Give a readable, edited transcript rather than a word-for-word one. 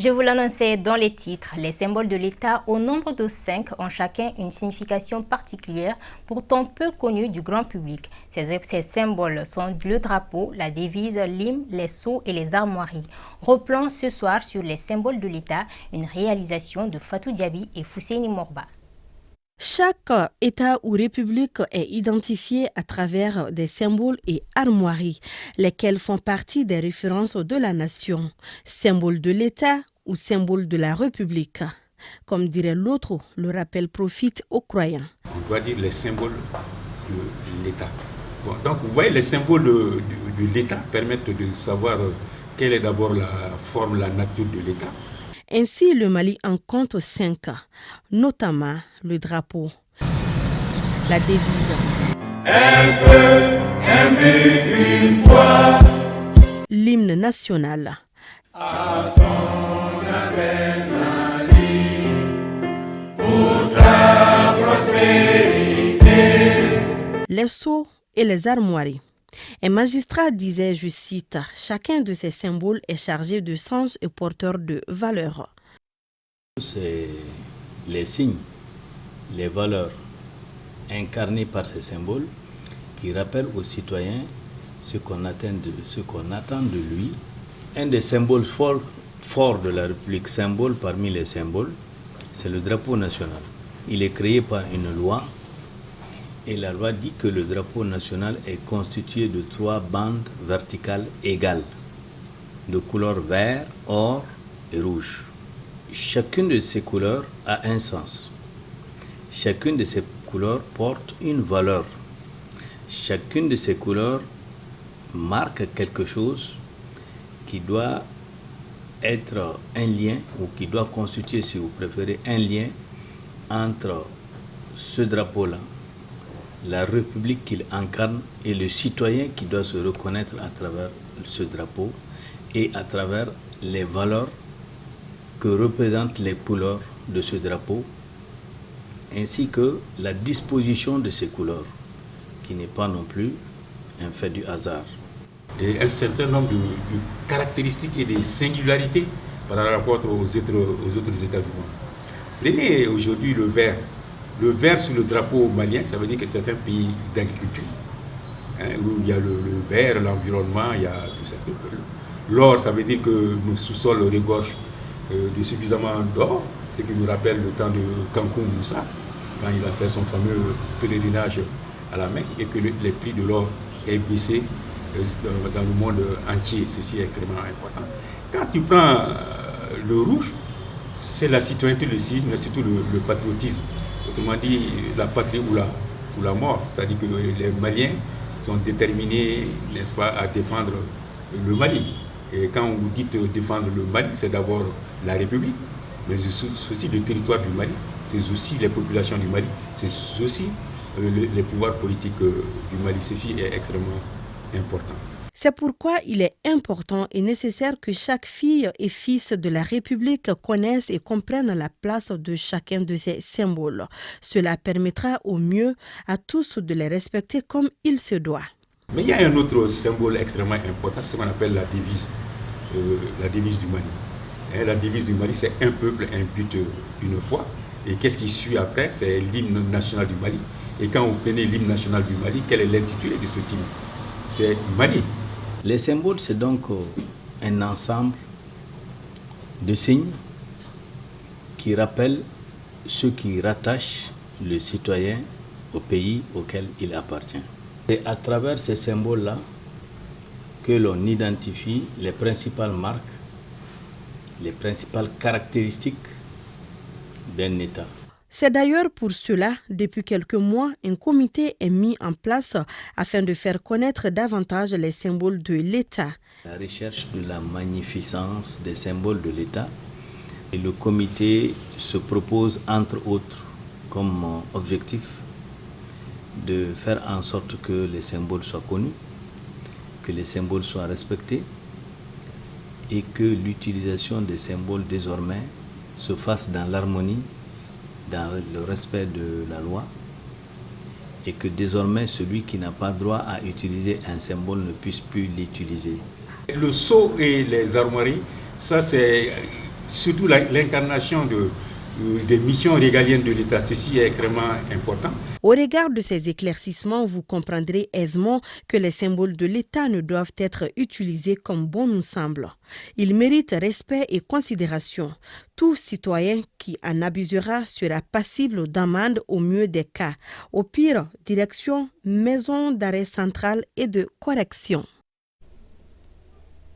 Je vous l'annonçais dans les titres, les symboles de l'État au nombre de 5 ont chacun une signification particulière, pourtant peu connue du grand public. Ces symboles sont le drapeau, la devise, l'hymne, les sceaux et les armoiries. Replan ce soir sur les symboles de l'État, une réalisation de Fatou Diaby et Fousseini Morba. Chaque État ou république est identifié à travers des symboles et armoiries, lesquels font partie des références de la nation. Symbole de l'État ou symbole de la République. Comme dirait l'autre, le rappel profite aux croyants. On doit dire les symboles de l'État. Bon, donc vous voyez, les symboles de l'État permettent de savoir quelle est d'abord la forme, la nature de l'État. Ainsi, le Mali en compte 5, notamment le drapeau, la devise, Elle peut aimer une fois, l'hymne national, à ton appel Mali, pour ta prospérité, les sceaux et les armoiries. Un magistrat disait, je cite, « Chacun de ces symboles est chargé de sens et porteur de valeurs. » C'est les signes, les valeurs incarnées par ces symboles qui rappellent aux citoyens ce qu'on attend de lui. Un des symboles forts de la République, symbole parmi les symboles, c'est le drapeau national. Il est créé par une loi. Et la loi dit que le drapeau national est constitué de 3 bandes verticales égales, de couleur vert, or et rouge. Chacune de ces couleurs a un sens. Chacune de ces couleurs porte une valeur. Chacune de ces couleurs marque quelque chose qui doit être un lien, ou qui doit constituer, si vous préférez, un lien entre ce drapeau-là, la République qu'il incarne et le citoyen qui doit se reconnaître à travers ce drapeau et à travers les valeurs que représentent les couleurs de ce drapeau, ainsi que la disposition de ces couleurs, qui n'est pas non plus un fait du hasard. Et un certain nombre de caractéristiques et de singularités par rapport aux autres États du monde. Prenez aujourd'hui le vert. Le vert sur le drapeau malien, ça veut dire que c'est un pays d'agriculture, où il y a le vert, l'environnement, il y a tout ça. L'or, ça veut dire que nos sous-sols regorgent de suffisamment d'or, ce qui nous rappelle le temps de Kankoum Moussa, quand il a fait son fameux pèlerinage à la Mecque, et que les prix de l'or est baissé dans le monde entier. Ceci est extrêmement important. Quand tu prends le rouge, c'est la citoyenneté, le civisme, mais surtout le patriotisme. Autrement dit, la patrie ou la mort. C'est-à-dire que les Maliens sont déterminés, n'est-ce pas, à défendre le Mali. Et quand vous dites défendre le Mali, c'est d'abord la République, mais c'est aussi le territoire du Mali, c'est aussi les populations du Mali, c'est aussi les pouvoirs politiques du Mali. Ceci est extrêmement important. C'est pourquoi il est important et nécessaire que chaque fille et fils de la République connaisse et comprenne la place de chacun de ces symboles. Cela permettra au mieux à tous de les respecter comme il se doit. Mais il y a un autre symbole extrêmement important, c'est ce qu'on appelle la devise du Mali. La devise du Mali, c'est un peuple, un but, une foi. Et qu'est-ce qui suit après? C'est l'hymne national du Mali. Et quand vous prenez l'hymne national du Mali, quel est l'intitulé de ce hymne? C'est Mali. Les symboles, c'est donc un ensemble de signes qui rappellent ce qui rattache le citoyen au pays auquel il appartient. C'est à travers ces symboles-là que l'on identifie les principales marques, les principales caractéristiques d'un État. C'est d'ailleurs pour cela, depuis quelques mois, un comité est mis en place afin de faire connaître davantage les symboles de l'État. La recherche de la magnificence des symboles de l'État. Et le comité se propose, entre autres, comme objectif, de faire en sorte que les symboles soient connus, que les symboles soient respectés et que l'utilisation des symboles désormais se fasse dans l'harmonie, dans le respect de la loi, et que désormais celui qui n'a pas droit à utiliser un symbole ne puisse plus l'utiliser. Le sceau et les armoiries, ça c'est surtout l'incarnation des missions régaliennes de l'État. Ceci est extrêmement important. Au regard de ces éclaircissements, vous comprendrez aisément que les symboles de l'État ne doivent être utilisés comme bon nous semble. Ils méritent respect et considération. Tout citoyen qui en abusera sera passible d'amende au mieux des cas. Au pire, direction maison d'arrêt centrale et de correction.